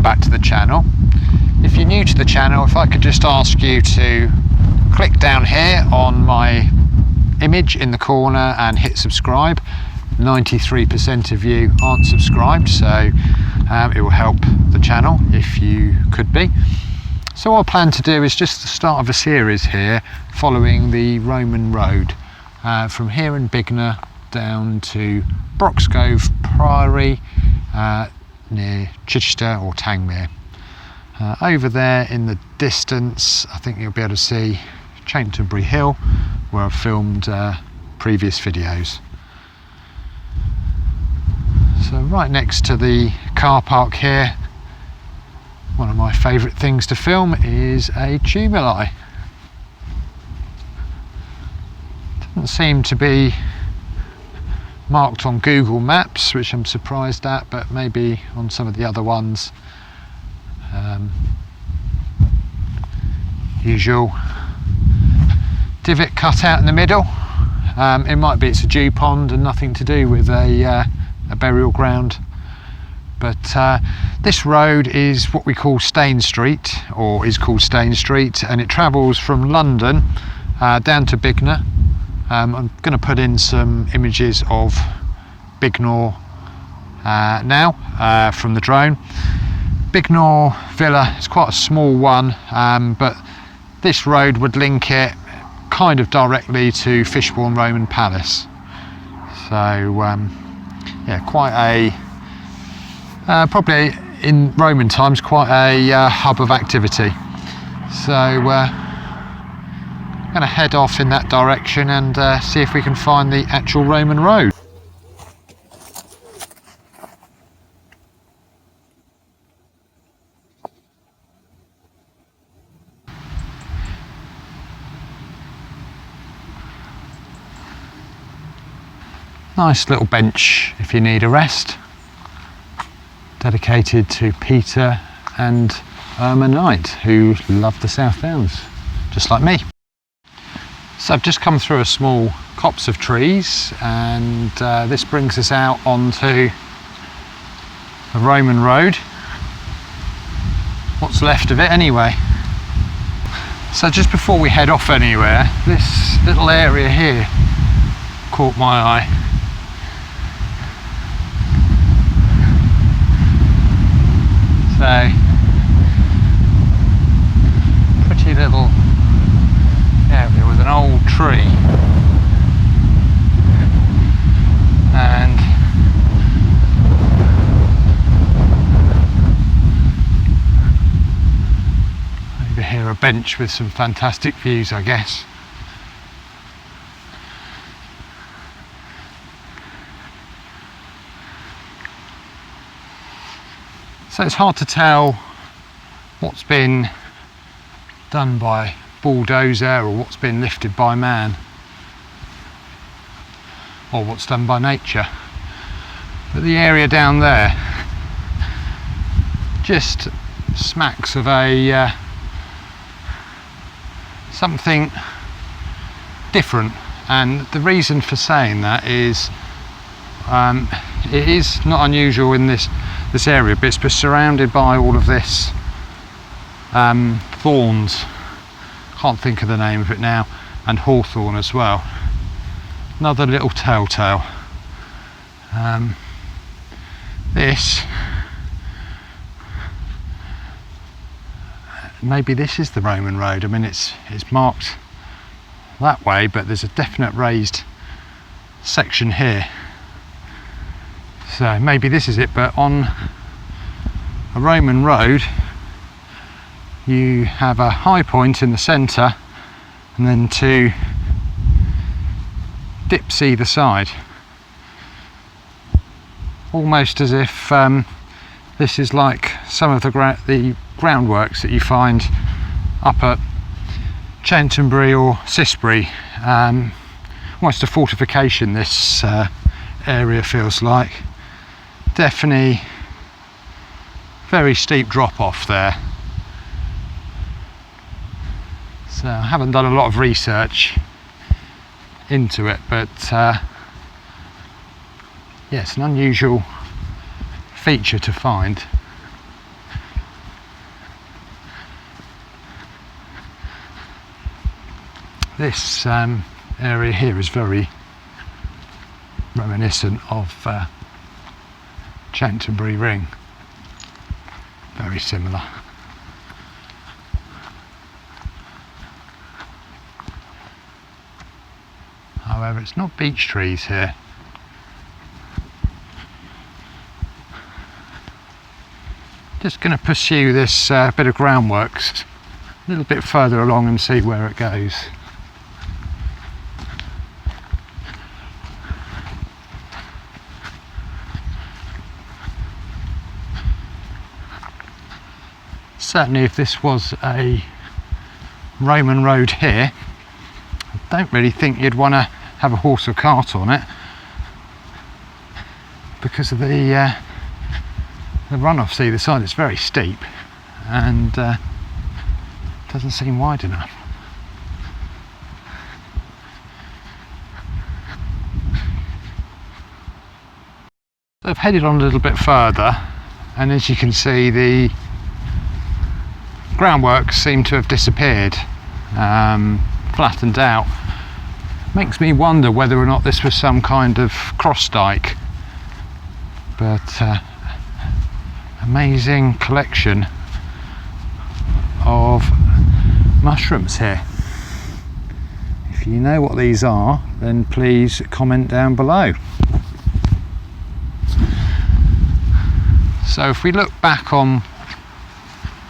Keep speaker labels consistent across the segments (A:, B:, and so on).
A: back to the channel. If you're new to the channel, if I could just ask you to click down here on my image in the corner and hit subscribe. 93% of you aren't subscribed, so it will help the channel if you could be. So what I plan to do is just the start of a series here following the Roman road from here in Bignor down to Broxcove Priory near Chichester or Tangmere. Over there in the distance, I think you'll be able to see Chaintonbury Hill, where I've filmed previous videos. So right next to the car park here, one of my favourite things to film is a tumuli. Doesn't seem to be marked on Google Maps, which I'm surprised at, but maybe on some of the other ones. Usual divot cut out in the middle. It might be it's a dew pond and nothing to do with a burial ground. But this road is what we call Stane Street, or is called Stane Street, and it travels from London down to Bignor. I'm going to put in some images of Bignor now from the drone. Bignor Villa is quite a small one, but this road would link it kind of directly to Fishbourne Roman Palace. So yeah, quite a probably in Roman times quite a hub of activity. So I'm going to head off in that direction and see if we can find the actual Roman road. Nice little bench if you need a rest, dedicated to Peter and Irma Knight, who love the South Downs, just like me. So I've just come through a small copse of trees, and this brings us out onto the Roman road. What's left of it anyway. So just before we head off anywhere, this little area here caught my eye. So, pretty little area with an old tree, and over here a bench with some fantastic views, I guess. So it's hard to tell what's been done by bulldozer or what's been lifted by man, or what's done by nature. But the area down there just smacks of a something different, and the reason for saying that is it is not unusual in this area, but it's surrounded by all of this thorns, can't think of the name of it now, and hawthorn as well. Another little telltale. This, maybe this is the Roman road. I mean, it's marked that way, but there's a definite raised section here. So maybe this is it, but on a Roman road you have a high point in the centre and then two dips either side, almost as if this is like some of the groundworks that you find up at Chaintonbury or Cissbury. Almost a fortification, this area feels like. Definitely very steep drop off there. So I haven't done a lot of research into it, but yeah, it's an unusual feature to find. This area here is very reminiscent of Chantonbury Ring, very similar. However, it's not beech trees here. Just going to pursue this bit of groundworks a little bit further along and see where it goes. Certainly if this was a Roman road here, I don't really think you'd want to have a horse or cart on it because of the runoffs either side. It's very steep and doesn't seem wide enough. So I've headed on a little bit further, and as you can see, the groundworks seem to have disappeared, flattened out. Makes me wonder whether or not this was some kind of cross dike, but amazing collection of mushrooms here. If you know what these are, then please comment down below. So if we look back on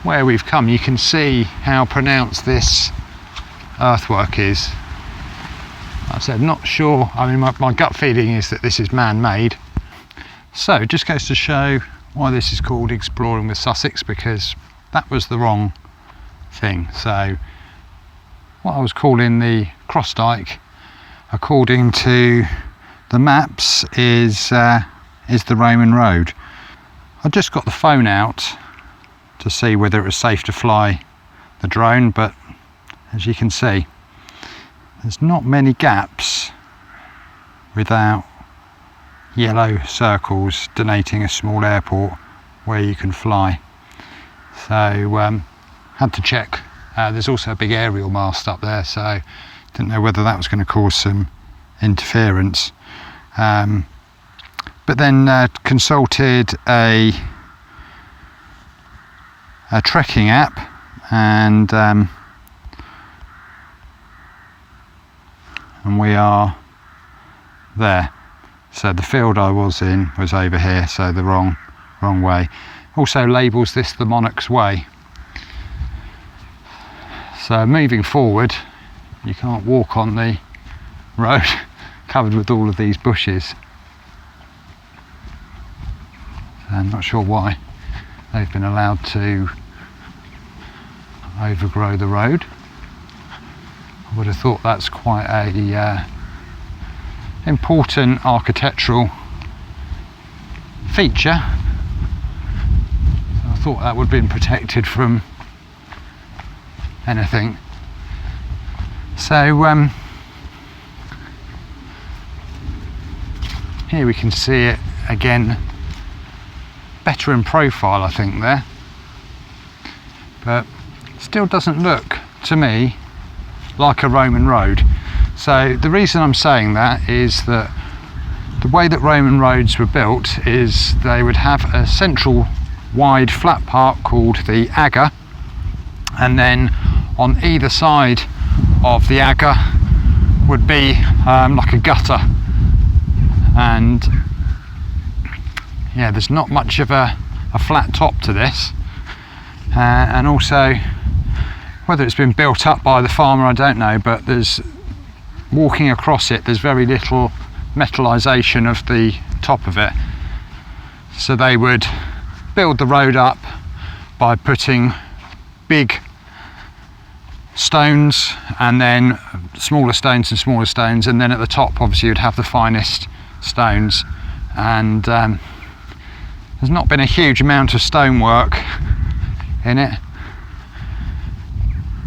A: where we've come, you can see how pronounced this earthwork is. Like I said, not sure. I mean, my gut feeling is that this is man-made. So it just goes to show why this is called Exploring with Sussex, because that was the wrong thing. So what I was calling the cross dike, according to the maps, is the Roman road. I just got the phone out to see whether it was safe to fly the drone, but as you can see, there's not many gaps without yellow circles denoting a small airport where you can fly. So had to check. There's also a big aerial mast up there, so didn't know whether that was going to cause some interference. But then consulted a trekking app, and we are there. So the field I was in was over here, so the wrong way. Also labels this the Monarch's Way. So moving forward, you can't walk on the road covered with all of these bushes. I'm not sure why they've been allowed to overgrow the road. I would have thought that's quite a important architectural feature. So I thought that would have been protected from anything. So here we can see it again, better in profile I think there, but still doesn't look to me like a Roman road. So the reason I'm saying that is that the way that Roman roads were built is they would have a central wide flat part called the agger, and then on either side of the agger would be like a gutter, and yeah, there's not much of a flat top to this, and also whether it's been built up by the farmer I don't know, but there's walking across it, there's very little metallisation of the top of it. So they would build the road up by putting big stones and then smaller stones and smaller stones, and then at the top obviously you'd have the finest stones. And there's not been a huge amount of stonework in it.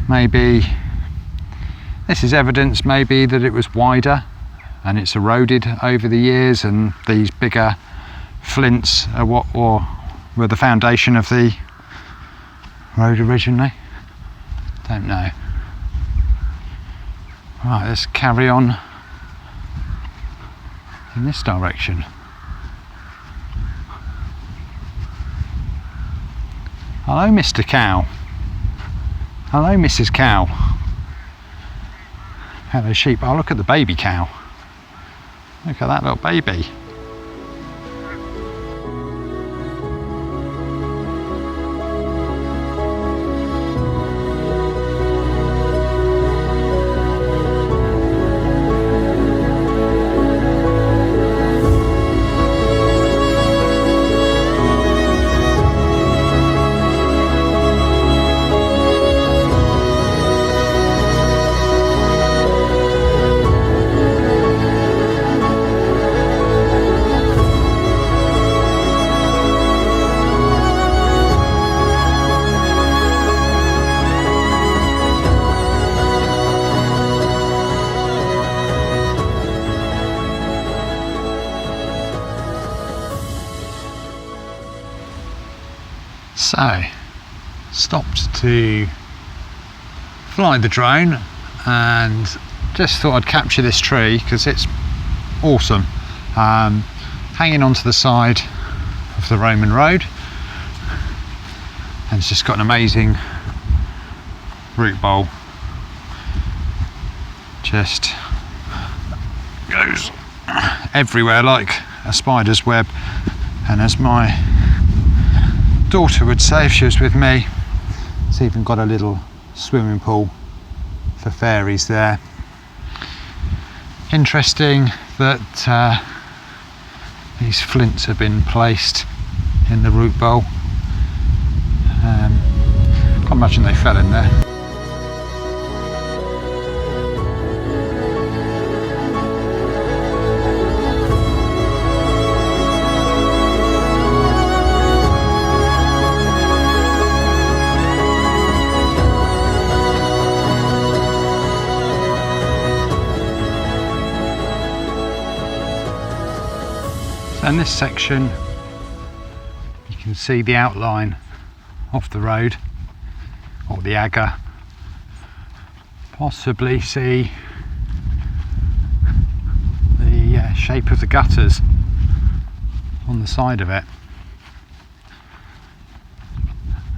A: Maybe this is evidence maybe that it was wider and it's eroded over the years, and these bigger flints are what were the foundation of the road originally. Don't know. Right, let's carry on in this direction. Hello, Mr. Cow. Hello, Mrs. Cow. Hello, sheep. Oh, look at the baby cow. Look at that little baby. So, stopped to fly the drone and just thought I'd capture this tree because it's awesome. Hanging onto the side of the Roman road, and it's just got an amazing root bowl. Just goes everywhere like a spider's web, and as my daughter would say if she was with me, it's even got a little swimming pool for fairies there. Interesting that these flints have been placed in the root bowl. Can't imagine they fell in there. In this section you can see the outline of the road or the agger, possibly see the shape of the gutters on the side of it,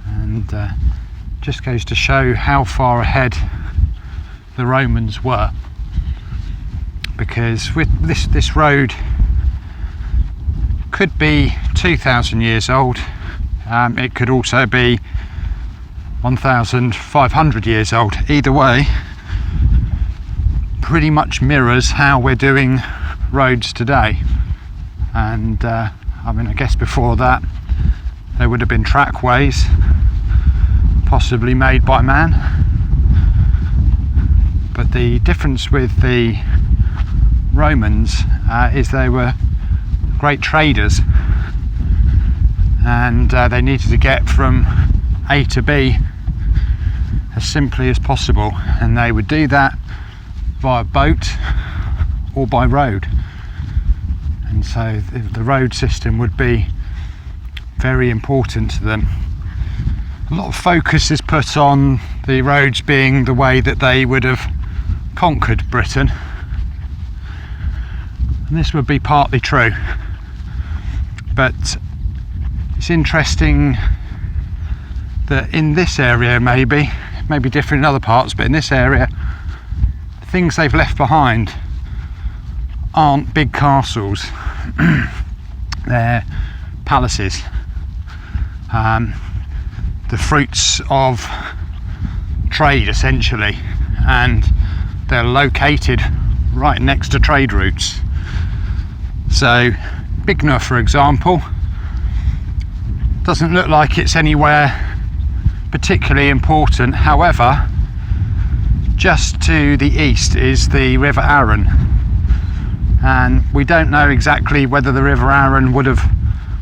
A: and just goes to show how far ahead the Romans were, because with this road could be 2,000 years old, it could also be 1,500 years old. Either way, pretty much mirrors how we're doing roads today. And I mean, I guess before that there would have been trackways, possibly made by man. But the difference with the Romans is they were great traders, and they needed to get from A to B as simply as possible, and they would do that via boat or by road. And so the road system would be very important to them. A lot of focus is put on the roads being the way that they would have conquered Britain, and this would be partly true. But it's interesting that in this area, maybe different in other parts, but in this area, the things they've left behind aren't big castles. They're palaces. The fruits of trade, essentially, and they're located right next to trade routes. So Bignor, for example, doesn't look like it's anywhere particularly important. However, just to the east is the River Arun, and we don't know exactly whether the River Arun would have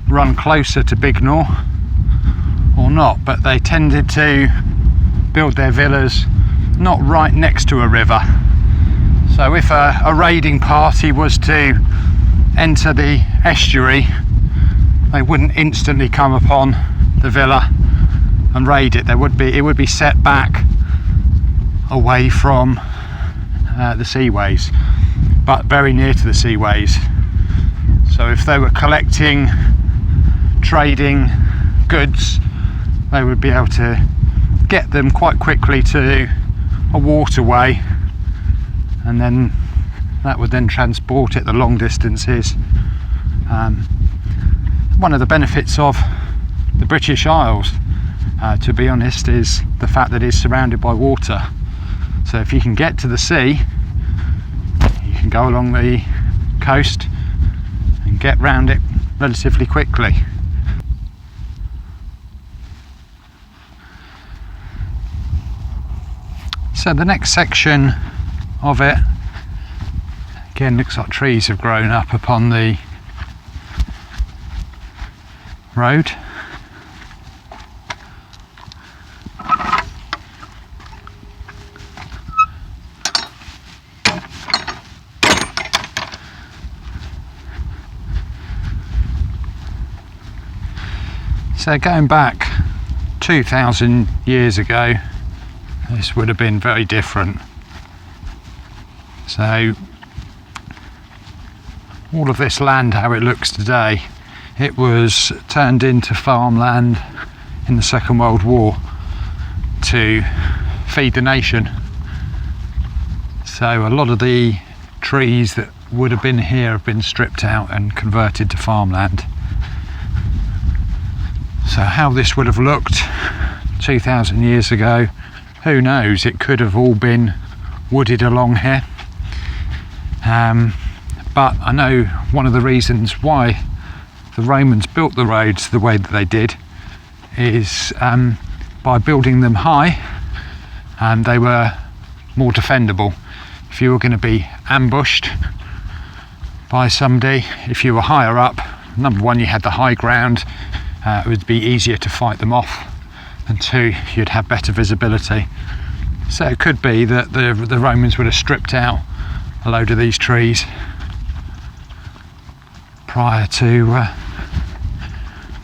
A: run closer to Bignor or not, but they tended to build their villas not right next to a river. So if a raiding party was to enter the estuary, they wouldn't instantly come upon the villa and raid it. It would be set back away from the seaways, but very near to the seaways. So if they were collecting, trading goods, they would be able to get them quite quickly to a waterway, and then that would then transport it the long distances. One of the benefits of the British Isles, to be honest, is the fact that it's surrounded by water. So if you can get to the sea, you can go along the coast and get round it relatively quickly. So the next section of it, again, looks like trees have grown up upon the road. So going back 2,000 years ago, this would have been very different. So all of this land, how it looks today, it was turned into farmland in the Second World War to feed the nation. So a lot of the trees that would have been here have been stripped out and converted to farmland. So how this would have looked 2,000 years ago, who knows? It could have all been wooded along here. But I know one of the reasons why the Romans built the roads the way that they did is by building them high, and they were more defendable. If you were going to be ambushed by somebody, if you were higher up, number one, you had the high ground, it would be easier to fight them off, and two, you'd have better visibility. So it could be that the Romans would have stripped out a load of these trees prior to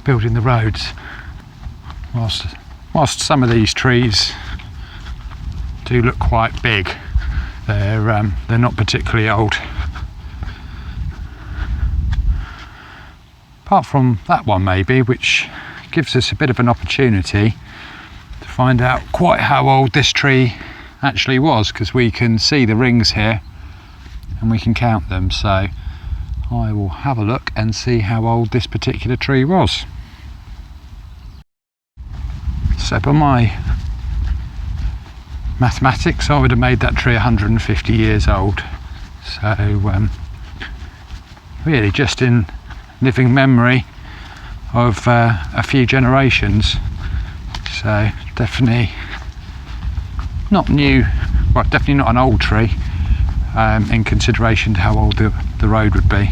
A: building the roads. Whilst some of these trees do look quite big, they're not particularly old. Apart from that one maybe, which gives us a bit of an opportunity to find out quite how old this tree actually was, because we can see the rings here and we can count them. So I will have a look and see how old this particular tree was. So by my mathematics, I would have made that tree 150 years old. So really just in living memory of a few generations. So definitely not new, well, definitely not an old tree in consideration to how old the road would be.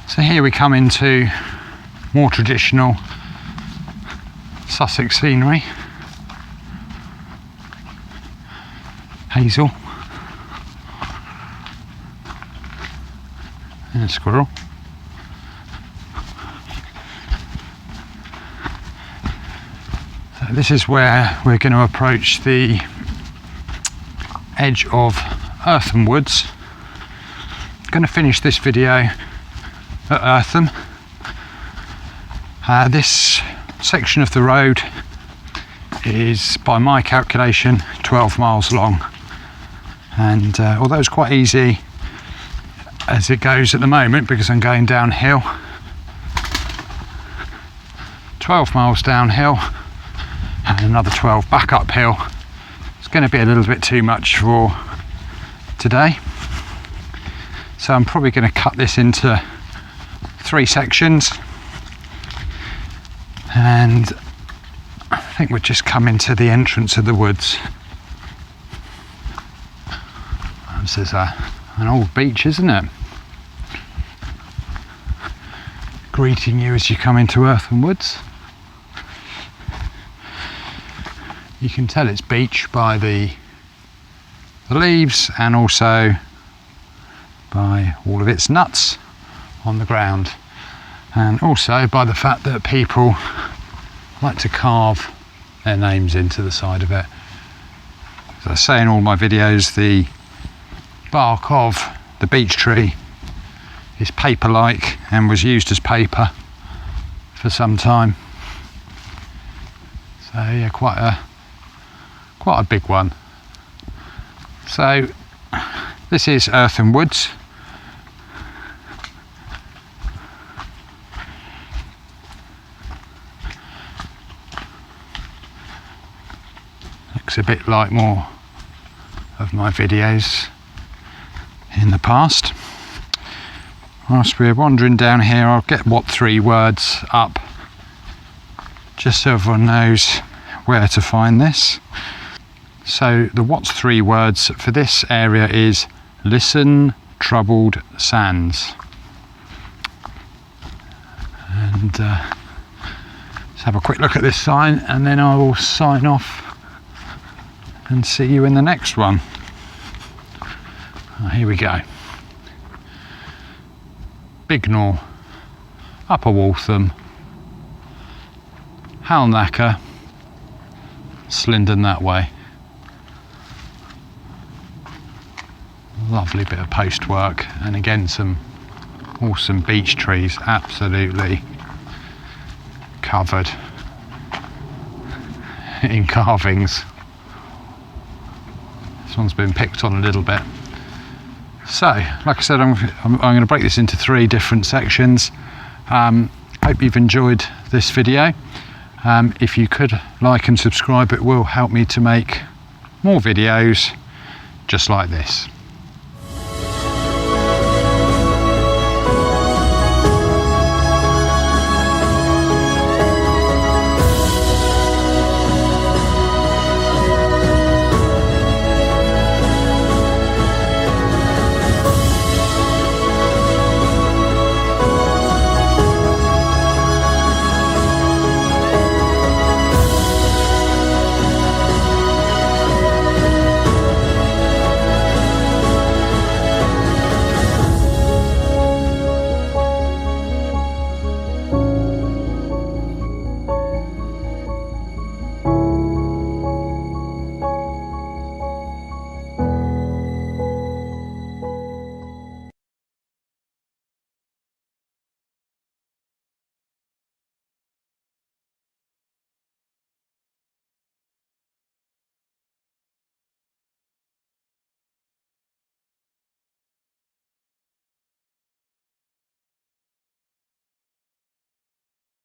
A: So here we come into more traditional Sussex scenery. Hazel and a squirrel. So this is where we're going to approach the edge of Eartham Woods. I'm going to finish this video at Eartham. This section of the road is, by my calculation, 12 miles long, and although it's quite easy as it goes at the moment because I'm going downhill, 12 miles downhill and another 12 back uphill, it's going to be a little bit too much for today. So I'm probably going to cut this into 3 sections, and I think we'll just come into the entrance of the woods. This is an old beach, isn't it? Greeting you as you come into Earthen Woods. You can tell it's beach by the leaves and also by all of its nuts on the ground, and also by the fact that people like to carve their names into the side of it. As I say in all my videos, the bark of the beech tree is paper-like and was used as paper for some time. So yeah, quite a big one. So this is Earthen Woods. Looks a bit like more of my videos in the past. Whilst we're wandering down here, I'll get what 3 words up just so everyone knows where to find this. So the what's 3 words for this area is listen, troubled sands. And let's have a quick look at this sign and then I will sign off and see you in the next one. Here we go. Bignor, Upper Waltham, Halnaker, Slindon that way. Lovely bit of postwork, and again some awesome beech trees, absolutely covered in carvings. This one's been picked on a little bit. So, like I said, I'm going to break this into 3 different sections. Hope you've enjoyed this video. If you could like and subscribe, it will help me to make more videos just like this.